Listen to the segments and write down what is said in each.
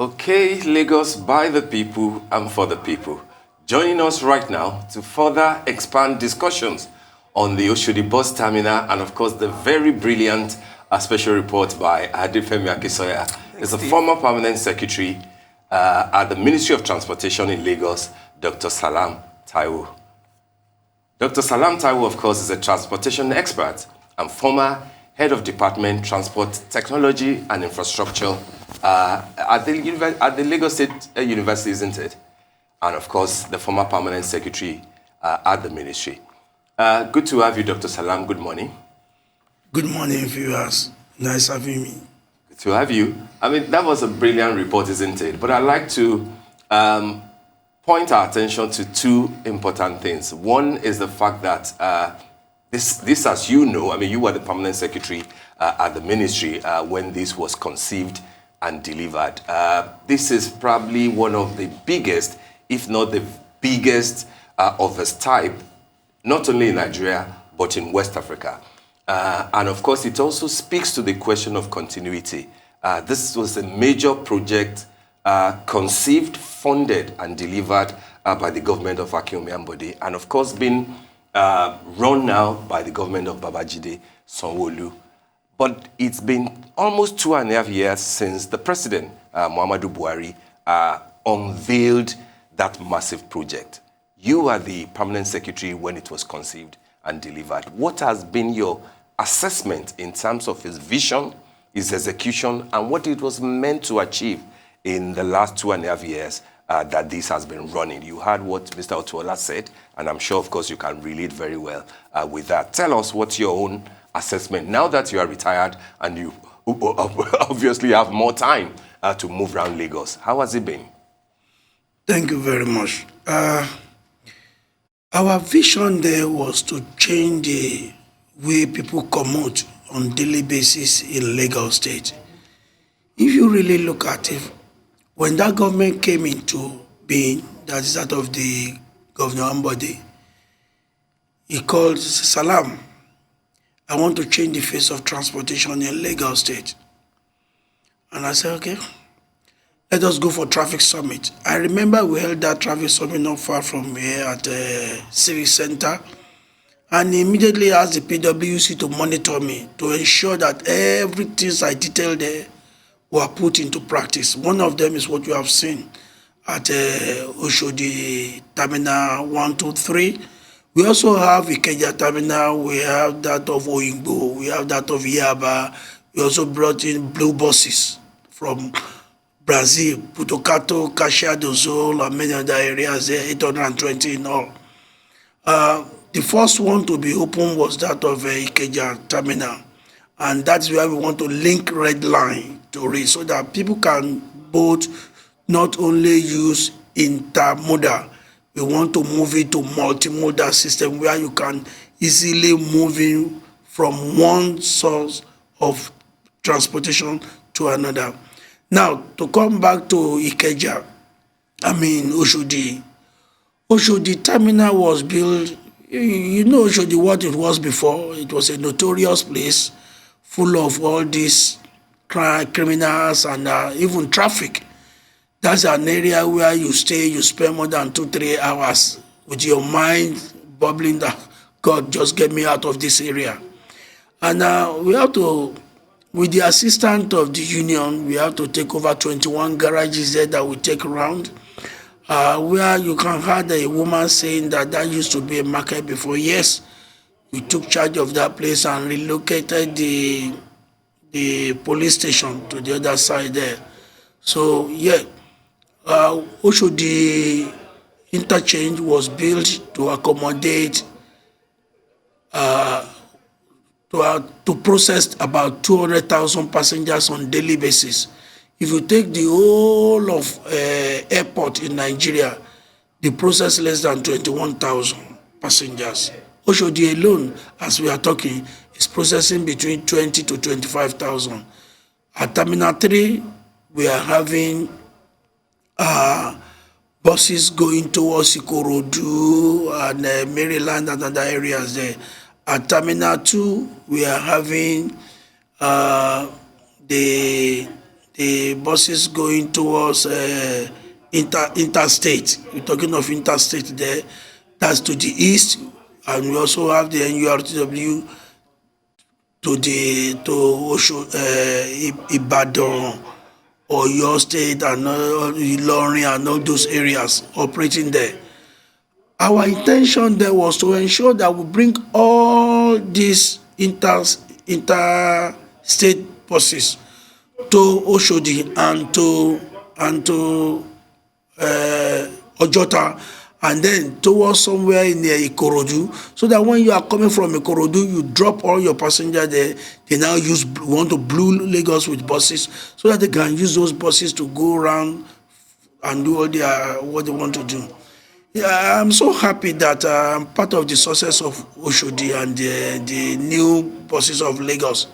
Okay, Lagos by the people and for the people. Joining us right now to further expand discussions on the Oshodi bus terminal and of course the very brilliant special report by Adefemi Akisoya is the former permanent secretary at the Ministry of Transportation in Lagos, Dr. Salam Taiwo. Dr. Salam Taiwo, of course, is a transportation expert and former head of Department Transport Technology and Infrastructure at the Lagos State University, isn't it? And of course, the former permanent secretary at the ministry. Good to have you, Dr. Salam. Good morning. Good morning, viewers. Nice having me. Good to have you. I mean, that was a brilliant report, isn't it? But I'd like to point our attention to two important things. One is the fact that this, as you know, I mean, you were the permanent secretary at the ministry when this was conceived and delivered. This is probably one of the biggest, if not the biggest of its type, not only in Nigeria, but in West Africa. And of course, it also speaks to the question of continuity. This was a major project conceived, funded, and delivered by the government of Akinwumi Ambode, and of course, being run now by the government of Babajide Sanwo-Olu. But it's been almost 2.5 years since the president, Muhammadu Buhari, unveiled that massive project. You are the permanent secretary when it was conceived and delivered. What has been your assessment in terms of his vision, his execution, and what it was meant to achieve in the last 2.5 years that this has been running? You heard what Mr. Otuola said, and I'm sure, of course, you can relate very well with that. Tell us what's your own assessment now that you are retired and you obviously have more time to move around Lagos. How has it been? Thank you very much. Our vision there was to change the way people commute on daily basis in Lagos State. If you really look at it, when that government came into being, that is that of the Governor Ambode, he called Salam, I want to change the face of transportation in Lagos State. And I said, okay, let us go for traffic summit. I remember we held that traffic summit not far from here at the Civic Center, and immediately asked the PWC to monitor me to ensure that everything I detailed there were put into practice. One of them is what you have seen at Oshodi Terminal 1, 2, 3. We also have Ikeja Terminal, we have that of Oyingbo, we have that of Yaba. We also brought in blue buses from Brazil, Putokato, Caxias do Sul, and many other areas there, 820 in all. The first one to be open was that of Ikeja Terminal, and that's where we want to link Red Line to it so that people can both not only use intermodal, we want to move it to multimodal system where you can easily move in from one source of transportation to another. Now, to come back to Ikeja, Oshodi. Oshodi Terminal was built, you know Oshodi, what it was before. It was a notorious place full of all these criminals and even traffic. That's an area where you stay, you spend more than 2-3 hours with your mind bubbling that, God, just get me out of this area. And we have to, with the assistance of the union, we have to take over 21 garages there that we take around, where you can hear a woman saying that used to be a market before. Yes, we took charge of that place and relocated the police station to the other side there. So, yeah, Oshodi interchange was built to accommodate, to process about 200,000 passengers on daily basis. If you take the whole of airport in Nigeria, they process less than 21,000 passengers. Oshodi alone, as we are talking, is processing between 20 to 25,000. At Terminal 3, we are having buses going towards Ikorodu and Maryland and other areas there. At Terminal 2, we are having the the buses going towards interstate. We're talking of interstate there. That's to the east, and we also have the NURTW to Ibadan, Oyo State, and Ilorin, and all those areas operating there. Our intention there was to ensure that we bring all these interstate buses to Oshodi and to Ojota, and then towards somewhere near Ikorodu, so that when you are coming from Ikorodu, you drop all your passengers there. They now want to blue Lagos with buses, so that they can use those buses to go around and do what they want to do. Yeah, I'm so happy that I'm part of the success of Oshodi and the new buses of Lagos.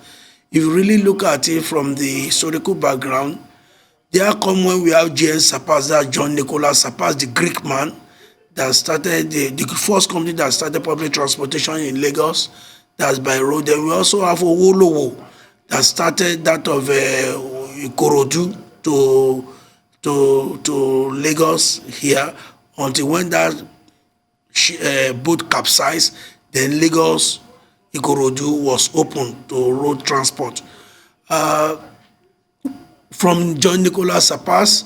If you really look at it from the historical background, there come when we have J.N. Sapas, that's John Nicholas Sapas, the Greek man that started the first company that started public transportation in Lagos. That's by road. Then we also have Owolowo that started that of Ikorodu to Lagos here, until when that boat capsized, then Lagos Ikorodu was open to road transport. From John Nicholas Sapas,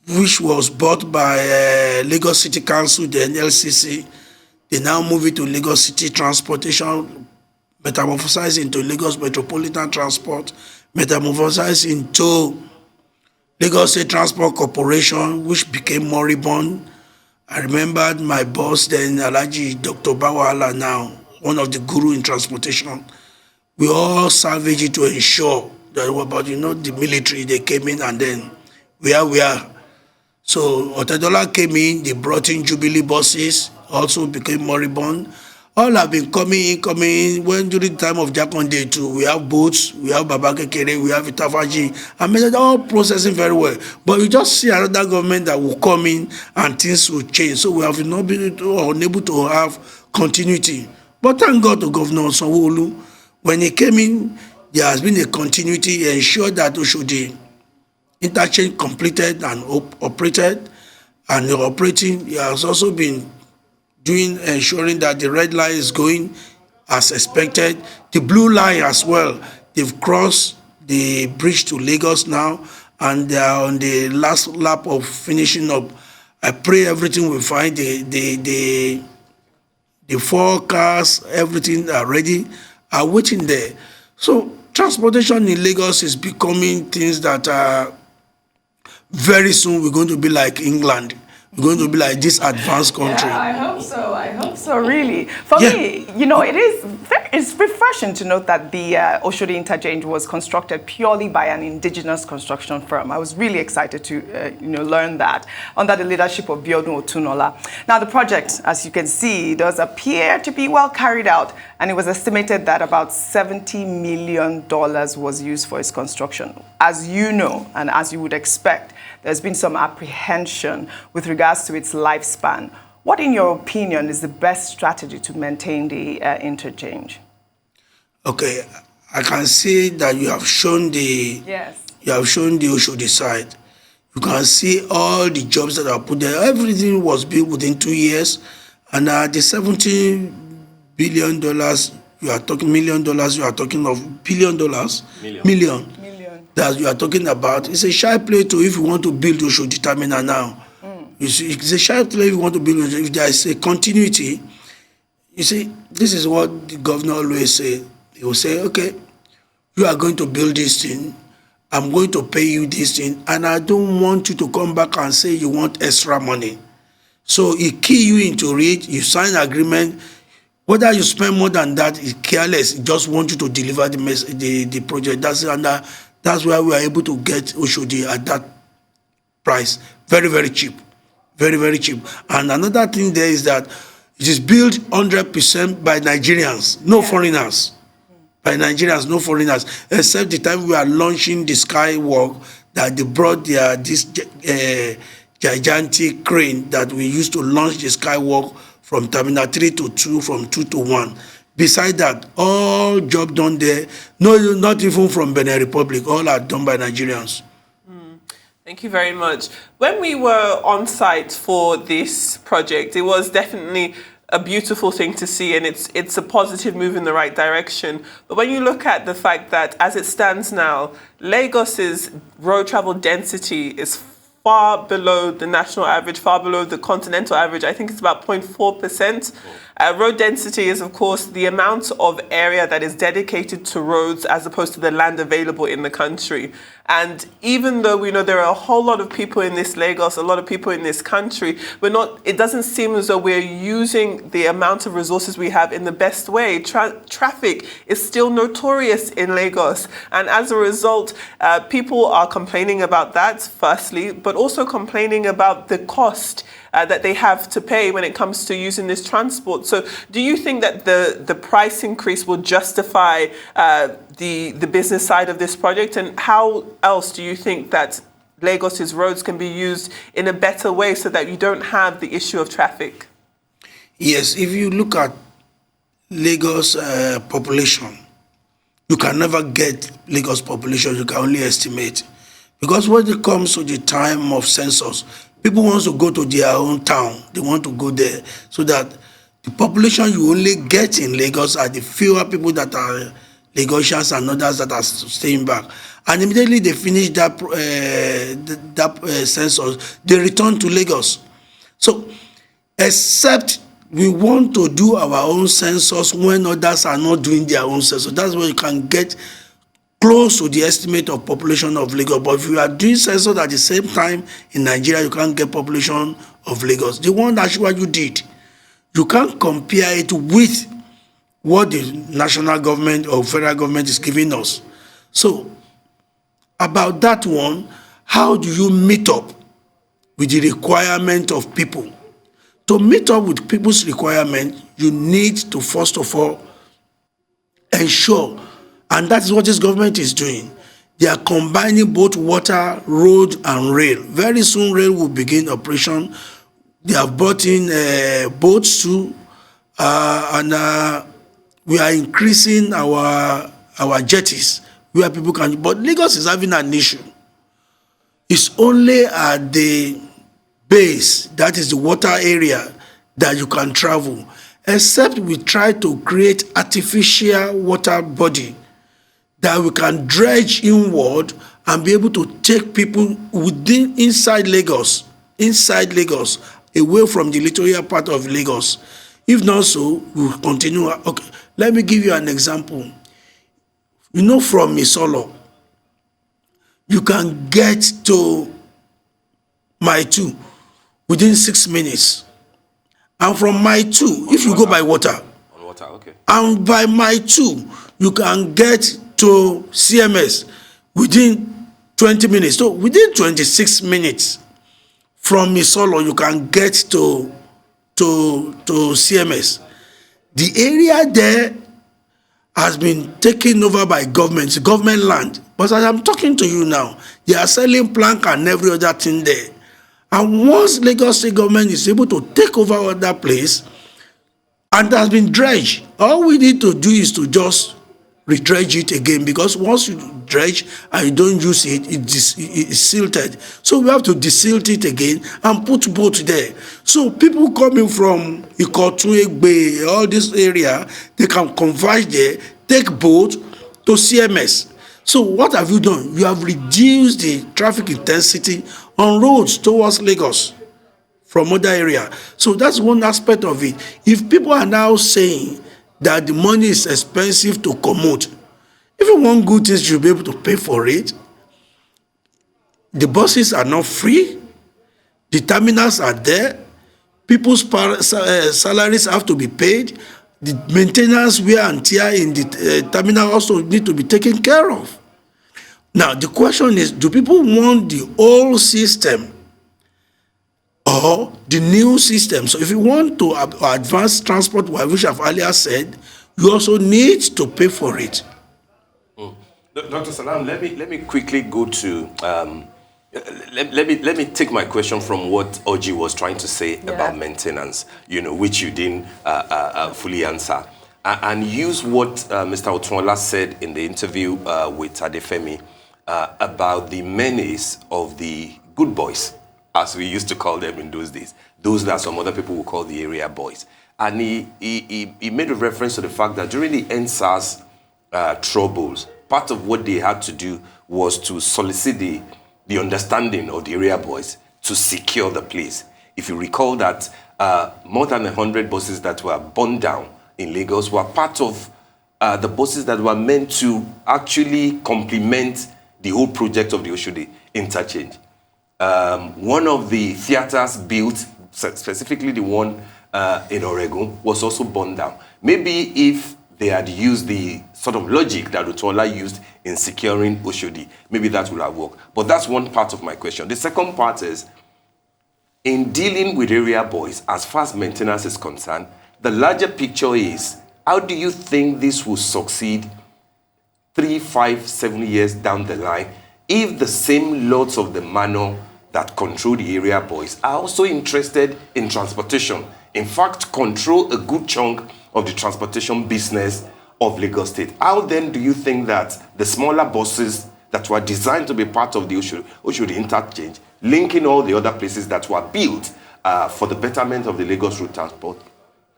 which was bought by Lagos City Council, then LCC, they now move it to Lagos City Transportation, metamorphosized into Lagos Metropolitan Transport, metamorphosized into Lagos State Transport Corporation, which became moribund. I remembered my boss then, Alhaji Dr. Bawala, now one of the guru in transportation. We all salvaged it to ensure that, but the military, they came in, and then we are. So Otedola came in, they brought in Jubilee buses, also became moribund. All have been coming in. When during the time of Jakonde too, we have boats, we have Babakekere, we have Itafaji. I mean, they're all processing very well. But you just see another government that will come in and things will change. So we have not been unable to have continuity. But thank God to Governor Sanwo-Olu. When he came in, there has been a continuity. He ensured that Oshodi interchange completed and operated, and the operating, he has also been ensuring that the red line is going as expected. The blue line as well, they've crossed the bridge to Lagos now, and they are on the last lap of finishing up. I pray everything will find the 4 cars, everything are ready, are waiting there. So transportation in Lagos is becoming things that are very soon we're going to be like England. We're going to be like this advanced country. Yeah, I hope so, really. For me, it's refreshing to note that the Oshodi Interchange was constructed purely by an indigenous construction firm. I was really excited to learn that under the leadership of Biodun Otunola. Now, the project, as you can see, does appear to be well carried out, and it was estimated that about $70 million was used for its construction. As you know, and as you would expect, there's been some apprehension with regards to its lifespan. What, in your opinion, is the best strategy to maintain the interchange? Okay, I can see that you have shown the Oshodi side. You can see all the jobs that are put there. Everything was built within 2 years, and the $70 billion you are talking you are talking of $1 billion. Million. That you are talking about. It's a shy play to if you want to build Oshodi terminal now. You see, it's a shy play if you want to build Oshodi. If there is a continuity, you see, this is what the governor always say. He will say, okay, you are going to build this thing, I'm going to pay you this thing, and I don't want you to come back and say you want extra money. So he key you into it, you sign agreement. Whether you spend more than that is careless. He just want you to deliver the project. That's why we are able to get Oshodi at that price. Very, very cheap. Very, very cheap. And another thing there is that it is built 100% by Nigerians, no foreigners. By Nigerians, no foreigners. Except the time we are launching the Skywalk, that they brought this gigantic crane that we used to launch the Skywalk from Terminal 3 to 2, from 2 to 1. Beside that, all job done there, no, not even from Benin Republic, all are done by Nigerians. Thank you very much. When we were on site for this project, it was definitely a beautiful thing to see, and it's a positive move in the right direction. But when you look at the fact that, as it stands now, Lagos's road travel density is far below the national average, far below the continental average. I think it's about 0.4%. Road density is, of course, the amount of area that is dedicated to roads as opposed to the land available in the country. And even though we know there are a whole lot of people in this Lagos, a lot of people in this country, it doesn't seem as though we're using the amount of resources we have in the best way. Traffic is still notorious in Lagos. And as a result, people are complaining about that, firstly, but also complaining about the cost that they have to pay when it comes to using this transport. So do you think that the price increase will justify the business side of this project? And how else do you think that Lagos's roads can be used in a better way so that you don't have the issue of traffic? Yes, if you look at Lagos population, you can never get Lagos population, you can only estimate. Because when it comes to the time of census, people want to go to their own town. They want to go there so that the population you only get in Lagos are the fewer people that are Lagosians and others that are staying back. And immediately they finish that census, they return to Lagos. So, except we want to do our own census when others are not doing their own census. That's where you can get close to the estimate of population of Lagos. But if you are doing census at the same time in Nigeria, you can't get population of Lagos. The one that you did, you can't compare it with what the national government or federal government is giving us. So, about that one, how do you meet up with the requirement of people? To meet up with people's requirement, you need to first of all ensure, and that is what this government is doing. They are combining both water, road, and rail. Very soon, rail will begin operation. They have brought in boats too, and we are increasing our jetties where people can. But Lagos is having an issue. It's only at the base, that is the water area, that you can travel. Except we try to create artificial water body that we can dredge inward and be able to take people inside Lagos, away from the littoral part of Lagos. If not so, we'll continue. Okay, let me give you an example. You know, from Misolo, you can get to Mile 2 within 6 minutes. And from Mile 2, if you go by water, on water, okay. And by Mile 2, you can get to CMS within 20 minutes. So within 26 minutes from Misolo, you can get to CMS. The area there has been taken over by government land. But as I'm talking to you now, they are selling plank and every other thing there. And once Lagos State government is able to take over that place, and it has been dredged, all we need to do is to just redredge it again, because once you dredge and you don't use it, it's silted. So we have to desilt it again and put boat there. So people coming from Ikotu, Egbe, all this area, they can converge there, take boat to CMS. So what have you done? You have reduced the traffic intensity on roads towards Lagos from other area. So that's one aspect of it. If people are now saying that the money is expensive to commute, if you want good things, you'll be able to pay for it. The buses are not free. The terminals are there. People's salaries have to be paid. The maintenance wear and tear in the terminal also need to be taken care of. Now, the question is, do people want the old system or the new system? So if you want to advance transport, which I've earlier said, you also need to pay for it. Dr. Salam, let me quickly go to let me take my question from what Oji was trying to say about maintenance, which you didn't fully answer, and use what Mr. Otunwola said in the interview with Adefemi about the menace of the good boys, as we used to call them in those days. Those that some other people would call the area boys. And he made a reference to the fact that during the NSAS troubles, part of what they had to do was to solicit the understanding of the area boys to secure the place. If you recall that more than 100 buses that were burned down in Lagos were part of the buses that were meant to actually complement the whole project of the Oshodi interchange. One of the theaters built, specifically the one in Oregon, was also burned down. Maybe if they had used the sort of logic that Utola used in securing Oshodi, maybe that would have worked. But that's one part of my question. The second part is, in dealing with area boys, as far as maintenance is concerned, the larger picture is, how do you think this will succeed 3, 5, 7 years down the line if the same lords of the manor that control the area boys are also interested in transportation? In fact, control a good chunk of the transportation business of Lagos State. How then do you think that the smaller buses that were designed to be part of the Oshodi interchange, linking all the other places that were built for the betterment of the Lagos road transport,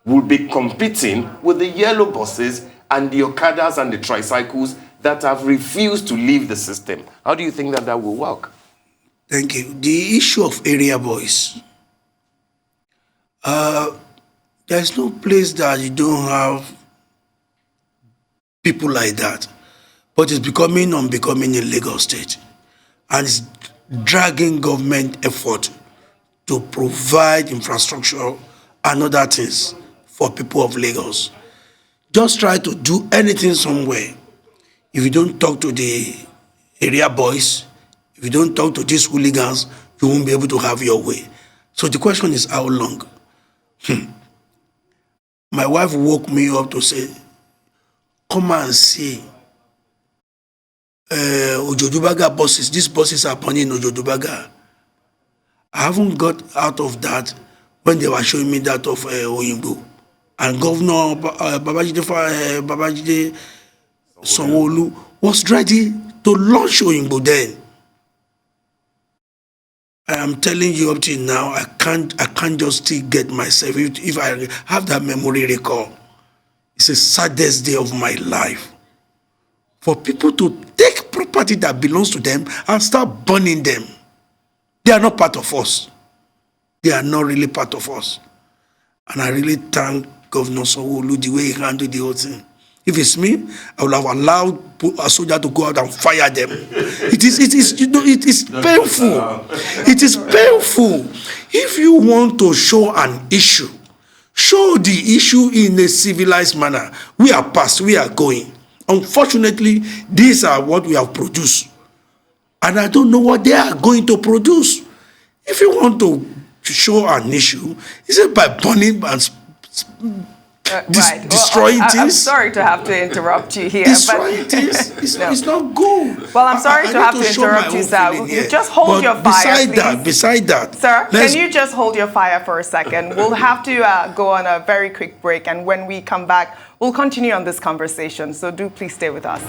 will be competing with the yellow buses and the Okadas and the tricycles that have refused to leave the system? How do you think that will work? Thank you. The issue of area boys, there's no place that you don't have people like that, but it's becoming unbecoming in Lagos State, and it's dragging government effort to provide infrastructure and other things for people of Lagos. Just try to do anything somewhere. If you don't talk to the area boys, if you don't talk to these hooligans, you won't be able to have your way. So the question is, how long? My wife woke me up to say, come and see Ojodubaga buses. These buses are burning in Ojodubaga. I haven't got out of that when they were showing me that of Oyinbo. And Governor Babajide Sanwo-Olu was ready to launch Oyinbo then. I am telling you up till now, I can't just still get myself. If I have that memory recall, it's the saddest day of my life. For people to take property that belongs to them and start burning them. They are not part of us. They are not really part of us. And I really thank Governor Sanwo-Olu the way he handled the whole thing. If it's me, I would have allowed a soldier to go out and fire them. It is painful. It is painful. If you want to show an issue, show the issue in a civilized manner. We are past, we are going. Unfortunately, these are what we have produced. And I don't know what they are going to produce. If you want to show an issue, is it by burning and destroying things? I'm sorry to have to interrupt you here. Destroying things, it's not good. Well, I'm sorry to have to interrupt you, sir. Just hold your fire, please. Beside that. Sir, can you just hold your fire for a second? We'll have to go on a very quick break, and when we come back, we'll continue on this conversation. So do please stay with us.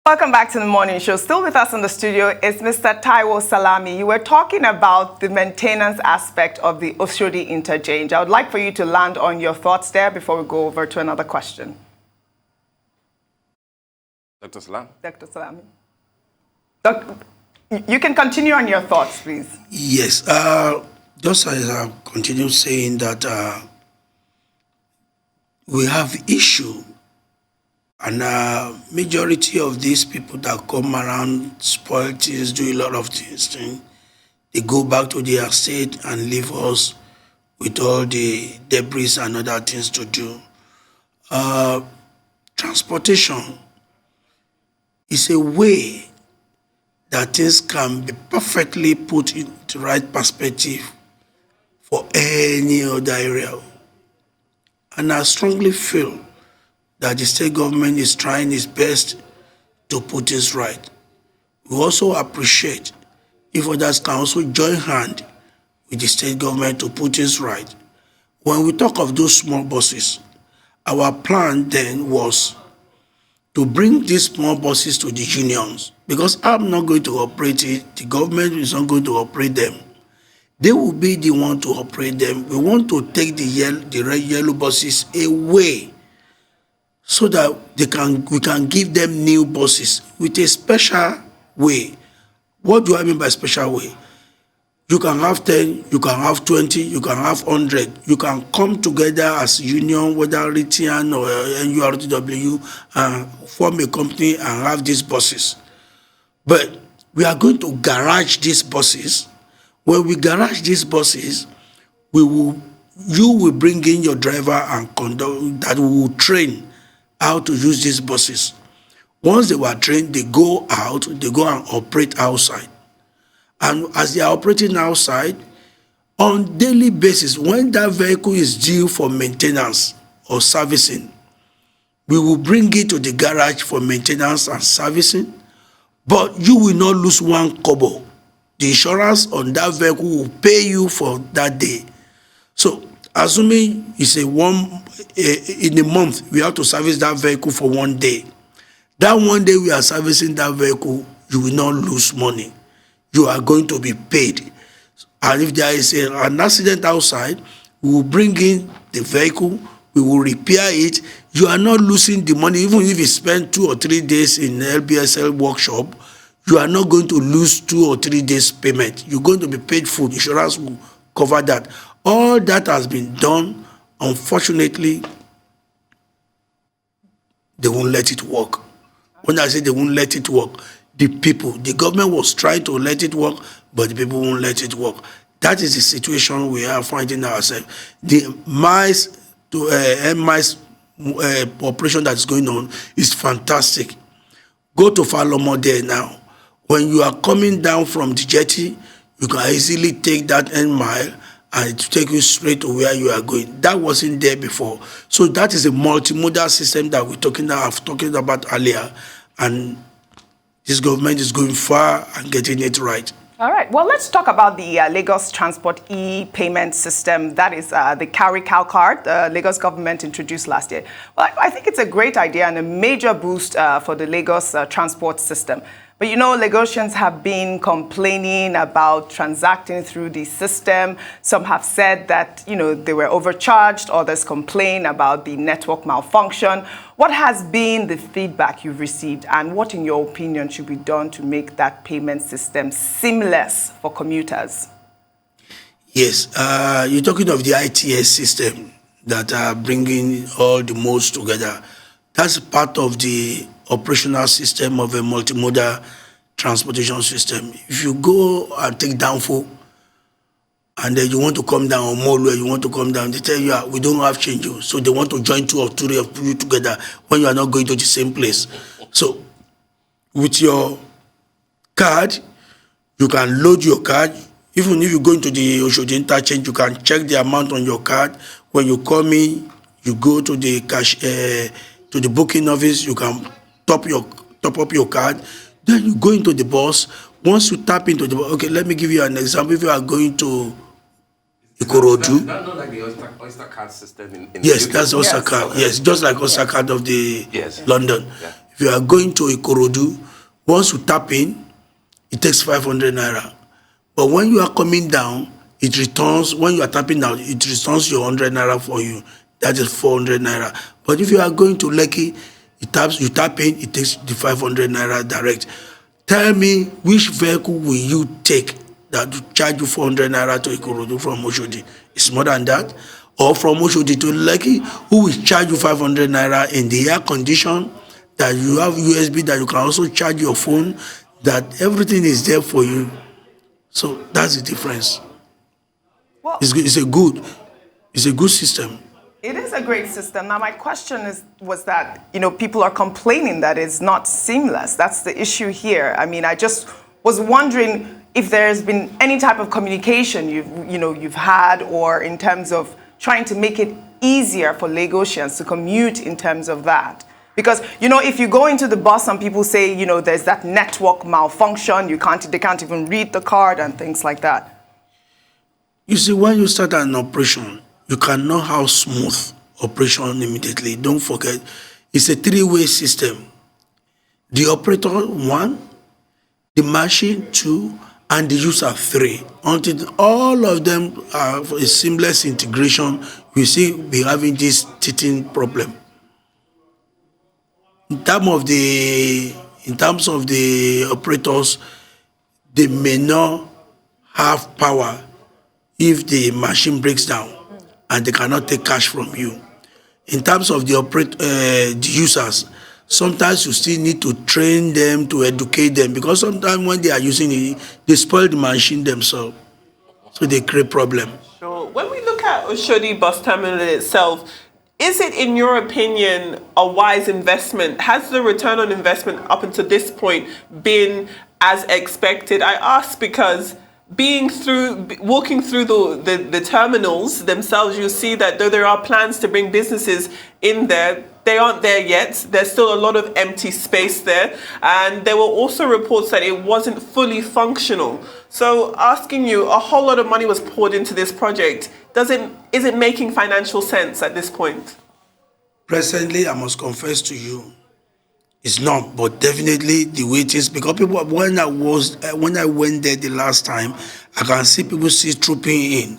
Welcome back to the morning show. Still with us in the studio is Mr. Taiwo Salami. You were talking about the maintenance aspect of the Oshodi interchange. I would like for you to land on your thoughts there before we go over to another question. Dr. Salam? Dr. Salami. You can continue on your thoughts, please. Yes. Just as I continue saying that we have issue. And majority of these people that come around, spoil things, do a lot of things, they go back to their state and leave us with all the debris and other things to do. Transportation is a way that things can be perfectly put in the right perspective for any other area. And I strongly feel that the state government is trying its best to put this right. We also appreciate if others can also join hand with the state government to put this right. When we talk of those small buses, our plan then was to bring these small buses to the unions, because I'm not going to operate it, the government is not going to operate them. They will be the one to operate them. We want to take the red yellow buses away so that we can give them new buses with a special way. What do I mean by special way? You can have 10, you can have 20, you can have 100. You can come together as union, whether RTN or NURTW, and form a company and have these buses. But we are going to garage these buses. When we garage these buses, you will bring in your driver and conductor that will train how to use these buses. Once they were trained, they go out, they go and operate outside. And as they are operating outside, on daily basis, when that vehicle is due for maintenance or servicing, we will bring it to the garage for maintenance and servicing, but you will not lose one kobo. The insurance on that vehicle will pay you for that day. So, assuming it's in a month, we have to service that vehicle for 1 day. That 1 day we are servicing that vehicle, you will not lose money. You are going to be paid. And if there is an accident outside, we will bring in the vehicle, we will repair it. You are not losing the money, even if you spend 2 or 3 days in LBSL workshop, you are not going to lose 2 or 3 days payment. You're going to be paid full. Insurance will cover that. All that has been done. Unfortunately, they won't let it work. When I say they won't let it work, the government was trying to let it work, but the people won't let it work. That is the situation we are finding ourselves. The mice to mice operation that's going on is fantastic. Go to Falomo there now. When you are coming down from the jetty, you can easily take that end mile and it will take you straight to where you are going. That wasn't there before. So that is a multimodal system that we're talking about earlier. And this government is going far and getting it right. All right. Well, let's talk about the Lagos Transport e-payment system. That is the Carry Cow card the Lagos government introduced last year. Well, I think it's a great idea and a major boost for the Lagos transport system. But, you know, Lagosians have been complaining about transacting through the system. Some have said that, you know, they were overcharged. Others complain about the network malfunction. What has been the feedback you've received, and what, in your opinion, should be done to make that payment system seamless for commuters? Yes, you're talking of the ITS system that are bringing all the modes together. That's part of the operational system of a multimodal transportation system. If you go and take Danfo, and then you want to come down, or Molo, you want to come down, they tell you, we don't have change. So they want to join 2 or 3 of you together when you are not going to the same place. So with your card, you can load your card. Even if you go into the Oshodi interchange, you can check the amount on your card. When you call me, you go to the cash, to the booking office, you can top up your card. Then you go into the bus. Once you tap into the bus, okay, let me give you an example. If you are going to Ikorodu. That's not like the Oyster card system in Yes, the UK. that's Oyster card. Yes, just like Oyster card of the London. Yeah. If you are going to Ikorodu, once you tap in, it takes 500 naira. But when you are coming down, it returns, when you are tapping down, it returns your 100 naira for you. That is 400 naira. But if you are going to Lekki, you tap in, it takes the 500 naira direct. Tell me, which vehicle will you take that will charge you 400 naira to Ikorodu from Oshodi? It's more than that. Or from Oshodi to Lekki, who will charge you 500 naira in the air condition, that you have USB, that you can also charge your phone, that everything is there for you. So that's the difference. Well, It's a good system. it is a great system. Now, my question was that, you know, people are complaining that it's not seamless. That's the issue here. I mean, I just was wondering if there's been any type of communication you've had, or in terms of trying to make it easier for Lagosians to commute in terms of that. Because, you know, if you go into the bus, some people say, you know, there's that network malfunction. They can't even read the card and things like that. You see, when you start an operation, you cannot have smooth operation immediately. Don't forget, it's a three-way system. The operator, one, the machine, two, and the user, three. Until all of them are a seamless integration, we see we having this teething problem. In terms of the operators, they may not have power if the machine breaks down and they cannot take cash from you. In terms of the users, sometimes you still need to train them, to educate them, because sometimes when they are using it, they spoil the machine themselves. So they create problem. Sure. When we look at Oshodi bus terminal itself, is it, in your opinion, a wise investment? Has the return on investment up until this point been as expected? I ask because walking through the terminals themselves, you see that though there are plans to bring businesses in there, they aren't there yet. There's still a lot of empty space there. And there were also reports that it wasn't fully functional. So asking you, a whole lot of money was poured into this project. Is it making financial sense at this point? Presently, I must confess to you, it's not, but definitely the way it is, because people, when I went there the last time, I can see people still trooping in,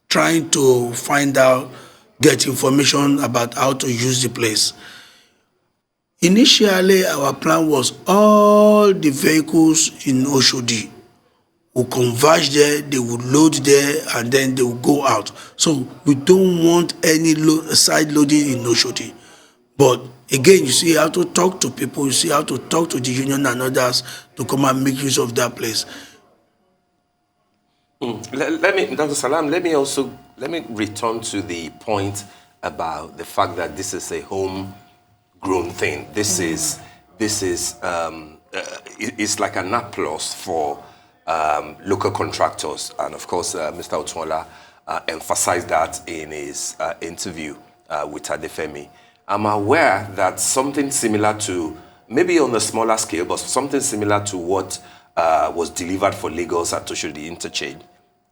trying to find out, get information about how to use the place. Initially, our plan was all the vehicles in Oshodi will converge there, they will load there, and then they will go out. So we don't want any side loading in Oshodi. But again, you see how to talk to people, you see how to talk to the union and others to come and make use of that place. Let me, Dr. Salam, let me return to the point about the fact that this is a homegrown thing. It's like an applause for local contractors. And of course, Mr. Otunla emphasized that in his interview with Adefemi. I'm aware that something similar to, maybe on a smaller scale, but something similar to what was delivered for Lagos at Oshodi Interchange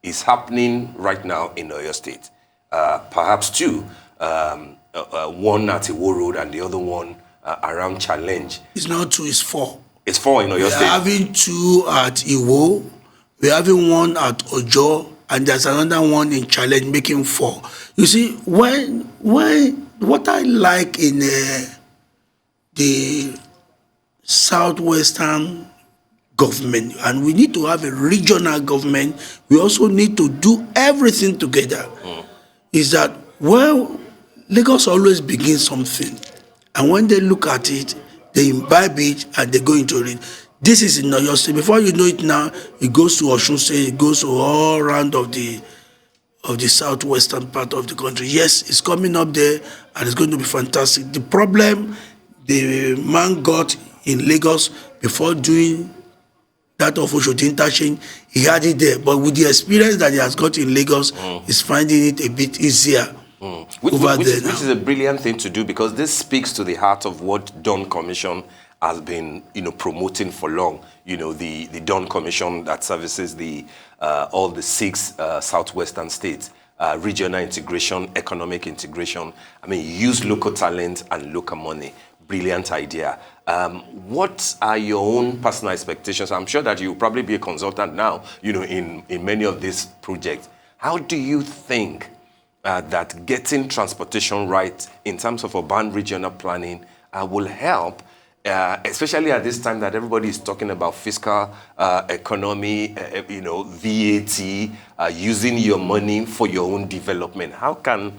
is happening right now in Oyo State. Perhaps two, one at Taiwo Road and the other one around Challenge. It's not two, it's four. It's four in Oyo State. We're having two at Iwo, we're having one at Ojo, and there's another one in Challenge, making four. You see, when what I like in the southwestern government, and we need to have a regional government, we also need to do everything together, is that, well, Lagos always begins something, and when they look at it, they imbibe it and they go into it. This is in Oyo State. Before you know it now, it goes to Osun State, it goes to all around of the southwestern part of the country. Yes, it's coming up there and it's going to be fantastic. The problem the man got in Lagos before doing that of Oshodi Interchange, he had it there. But with the experience that he has got in Lagos, he's finding it a bit easier. Which is a brilliant thing to do, because this speaks to the heart of what Dawn Commission has been, promoting for long. The Dawn Commission that services all the 6 southwestern states, regional integration, economic integration. Use local talent and local money. Brilliant idea. What are your own personal expectations? I'm sure that you'll probably be a consultant now, in many of these projects. How do you think that getting transportation right in terms of urban regional planning will help, especially at this time that everybody is talking about fiscal economy, VAT, using your money for your own development? How can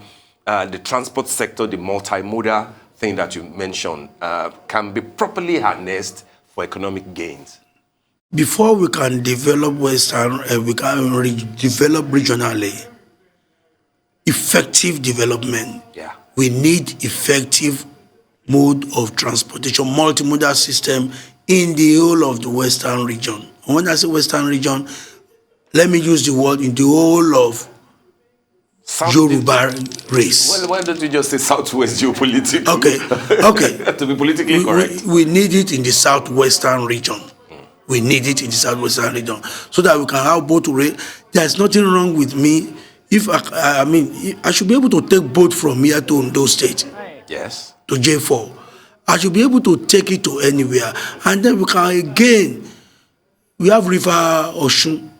the transport sector, the multimodal thing that you mentioned, can be properly harnessed for economic gains? Before we can develop Western, we can develop regionally. Effective development. Yeah. We need effective mode of transportation, multimodal system in the whole of the Western region. And when I say Western region, let me use the word in the whole of Yoruba race. Well, why don't you just say Southwest geopolitically? Okay. To be politically correct. We need it in the Southwestern region. We need it in the Southwestern region so that we can have both race. There's nothing wrong with me if I mean, I should be able to take boat from here to Ondo State, Yes. to J4. I should be able to take it to anywhere. And then we can again, we have River Oshun,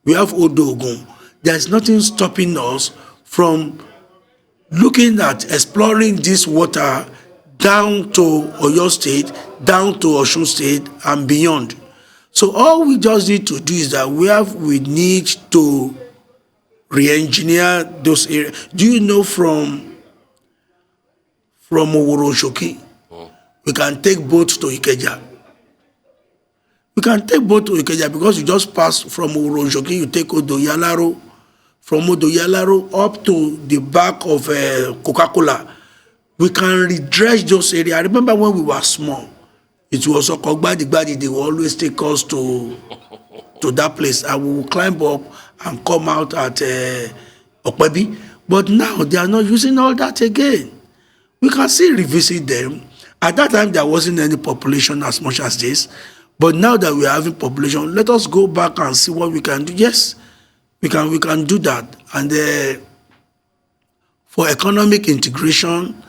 we have Odogun. There's nothing stopping us from looking at exploring this water down to Oyo State, down to Osun State, and beyond. So all we just need to do is that we need to re-engineer those areas. Do you know from Oworoshoki, we can take boats to Ikeja. We can take boat to Ikeja because you just pass from Oworoshoki, you take Odoyalaro, from Odoyalaro up to the back of Coca-Cola. We can redress those areas. I remember when we were small, it was Okogbadi, they will always take us to that place, and we will climb up and come out at Okwebi. But now they are not using all that again. We can still revisit them. At that time, there wasn't any population as much as this. But now that we are having population, let us go back and see what we can do. Yes, we can do that. And for economic integration,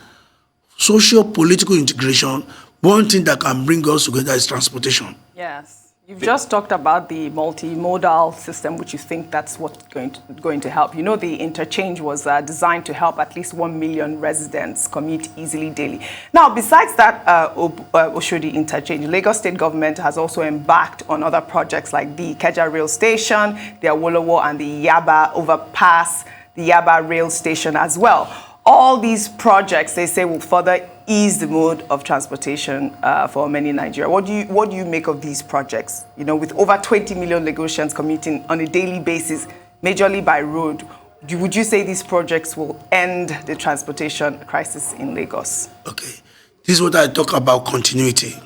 socio-political integration, one thing that can bring us together is transportation. Yes. You've just talked about the multimodal system, which you think that's what's going to help. You know, the interchange was designed to help at least 1 million residents commute easily daily. Now, besides that Oshodi interchange, Lagos State government has also embarked on other projects like the Ikeja rail station, the Awolowo and the Yaba overpass, the Yaba rail station as well. All these projects, they say, will further ease the mode of transportation for many Nigerians. What do you make of these projects? You know, with over 20 million Lagosians commuting on a daily basis, majorly by road, would you say these projects will end the transportation crisis in Lagos? Okay, this is what I talk about continuity.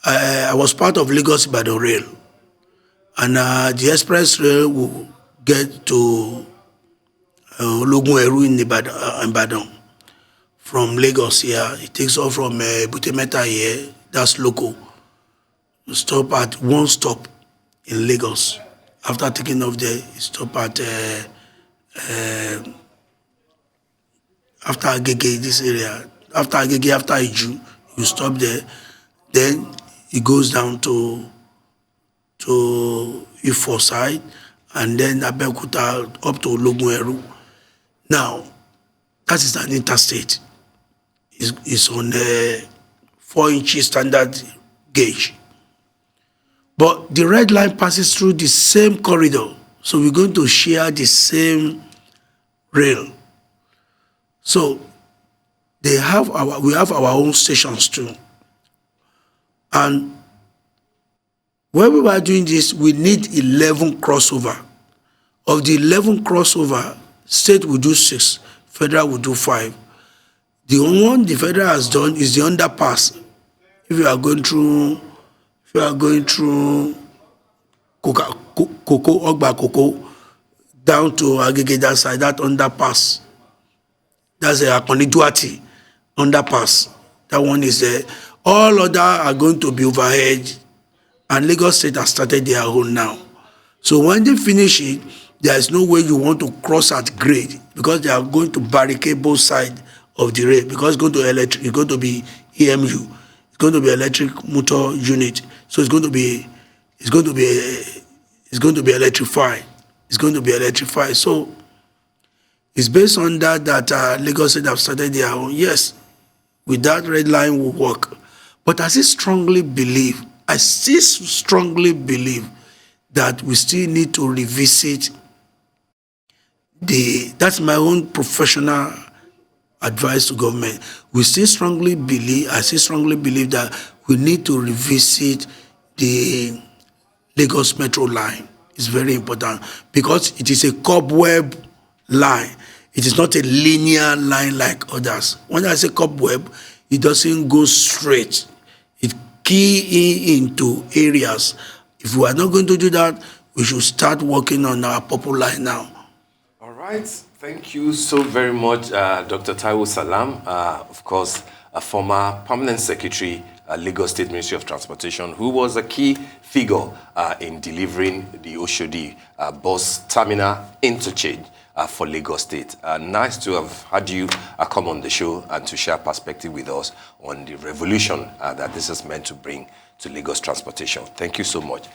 I was part of Lagos Ibadan Rail, and the express rail will get to Ologun Eru in Ibadan. From Lagos here, it takes off from Butemeta here, that's local. Stop at one stop in Lagos. After taking off there, you stop at after Agege, this area. After Agege, after Iju, you stop there. Then it goes down to Ifo side, and then Abeokuta up to Ologun Eru. Now, that is an interstate. It's on a 4-inch standard gauge. But the red line passes through the same corridor. So we're going to share the same rail. So we have our own stations too. And when we were doing this, we need 11 crossover. Of the 11 crossover, state will do 6, federal will do 5. The only one the federal has done is the underpass. If you are going through Ogba Cocoa, down to Agege that side, that underpass. That's a Akoniduati underpass. That one is there. All other are going to be overhead, and Lagos State has started their own now. So when they finish it, there is no way you want to cross at grade because they are going to barricade both sides of the rail because it's going to electric. It's going to be EMU. It's going to be electric motor unit. So it's going to be electrified. It's going to be electrified. So it's based on that Lagos State have started their own. Yes, with that red line will work. But I still strongly believe that we still need to revisit that's my own professional advice to government. I still strongly believe that we need to revisit the Lagos Metro line. It's very important because it is a cobweb line. It is not a linear line like others. When I say cobweb, it doesn't go straight. It key into areas. If we are not going to do that, we should start working on our purple line now. All right. Thank you so very much, Dr. Taiwo Salam, of course, a former permanent secretary at Lagos State Ministry of Transportation, who was a key figure in delivering the Oshodi bus terminal interchange. for Lagos State. Nice to have had you come on the show and to share perspective with us on the revolution that this is meant to bring to Lagos transportation. Thank you so much.